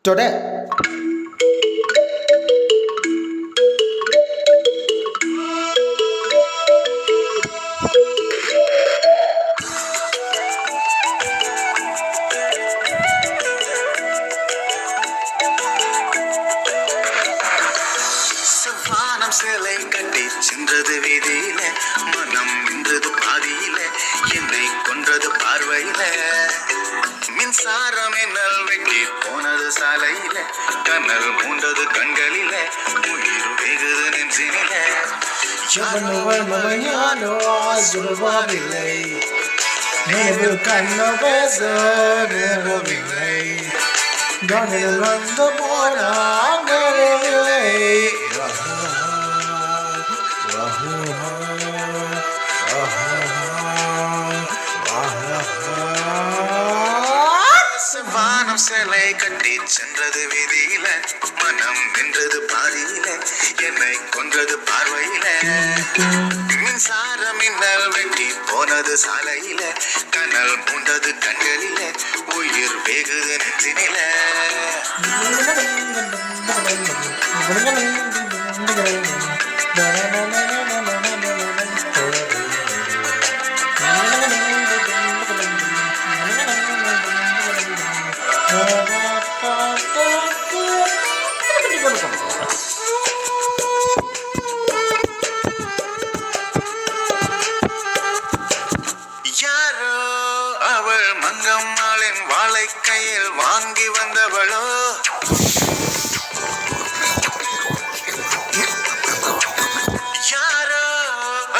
Today, வானம் சேலை கட்டி சென்றது வீதியில, மனம் நின்றது பாதியில, என்னை கொன்றது பார்வையில. மின்சாரம் என்னல் வெட்டி போனது சாலையில, கண்ணல் மூண்டது கண்களில, உயிர் வெகுது நெஞ்சினில. நினைவு கண்ணபேச நேரமில்லை, கண்ணில் வந்து போனாம் நேரமில்லை. வானம் சேலை கட்டி சென்றது வீதியில, மனம் நின்றது பாதியில, என்னை கொன்றது பார்வையில. மின்சாரம் மின்னல் வெட்டி போனது சாலையில, கனல் பூண்டது கண்களில, உயிர் வெகுது நெஞ்சினில. யாரோ அவள் மங்கம்மாளின் வாளை கையில் வாங்கி வந்தவளோ, யாரோ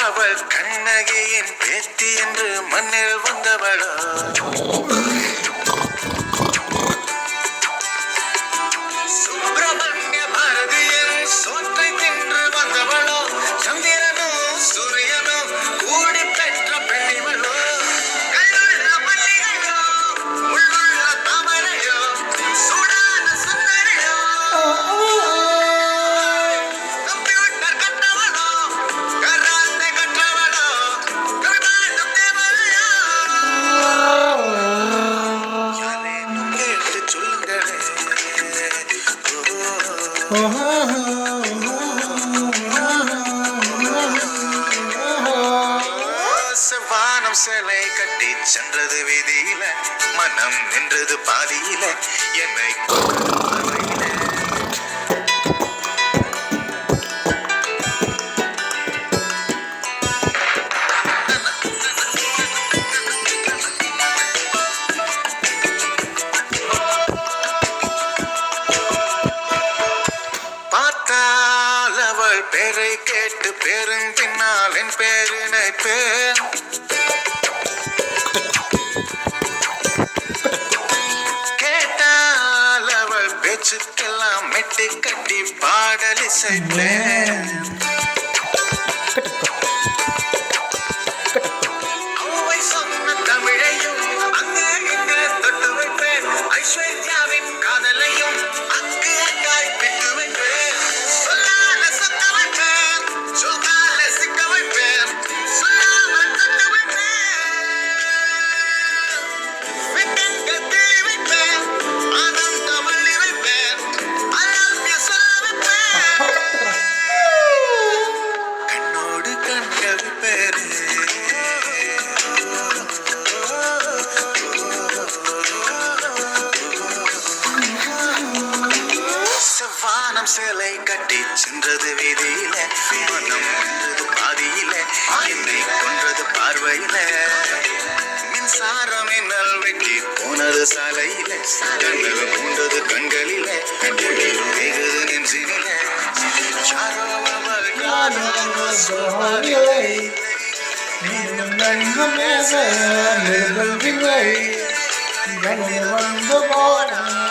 அவள் கண்ணகியின் பேத்தி என்று மண்ணில் வந்தவளோ. சுப்பிரமணிய பாரதியின் சோற்றை தின்று வந்தவளோ, சந்திரனும் சூரியனும் கூடி பெற்ற பெண்ணிவளோ. கல்லுள்ள மல்லிகையோ, உள்ளுள்ள தாமரையோ, சூடான சுந்தரியோ. Computer கற்றவளோ, karate கற்றவளோ, கவிபாடும் தேவதையோ. யாரேனும் கேட்டு சொல்லுங்களே. வானம் சேலை கட்டி சென்றது வீதியில, மனம் நின்றது பாதியில, என்னை கொன்றது பார்வையில. பார்த்தால் அவள் பேரை கேட்டு பேரும் பின்னால் என் பேரினை பேர். கேட்டால் அவள் பேச்சுக்கெல்லாம் மெட்டி கட்டி பாடல் இசைப்பேன். அவ்வை சொன்ன தமிழையும் அங்கு இங்கு தொட்டு வைப்பேன். ஐஸ்வர்யாவின் காதலையும் அங்கு அங்காய் பிட்டு வைப்பேன். சொல்லால சொத்த வைப்பேன், சொல்லால சிக்க வைப்பேன், சொல்லாம தொட்டு வைப்பேன். விட்டங்கள் கிள்ளி வைப்பேன், ஆனந்தம் அள்ளி வைப்பேன், அலாபிய சொல்ல வைப்பேன். கண்ணோடு கண்கள் பேரு வானம் சேலை கட்டி சென்றது வீதியில, மனம் நின்றது பாதியில, என்னை கொன்றது பார்வையில. மின்சாரம் என்னல் வெட்டி போனது சாலையில, கண்கள் மூண்டது கண்களில, உயிர் வெகுது நெஞ்சினில. யாரோ அவள் நன்கு பேச நிகழ்வில்லை, கண்ணில் வந்து போனாம்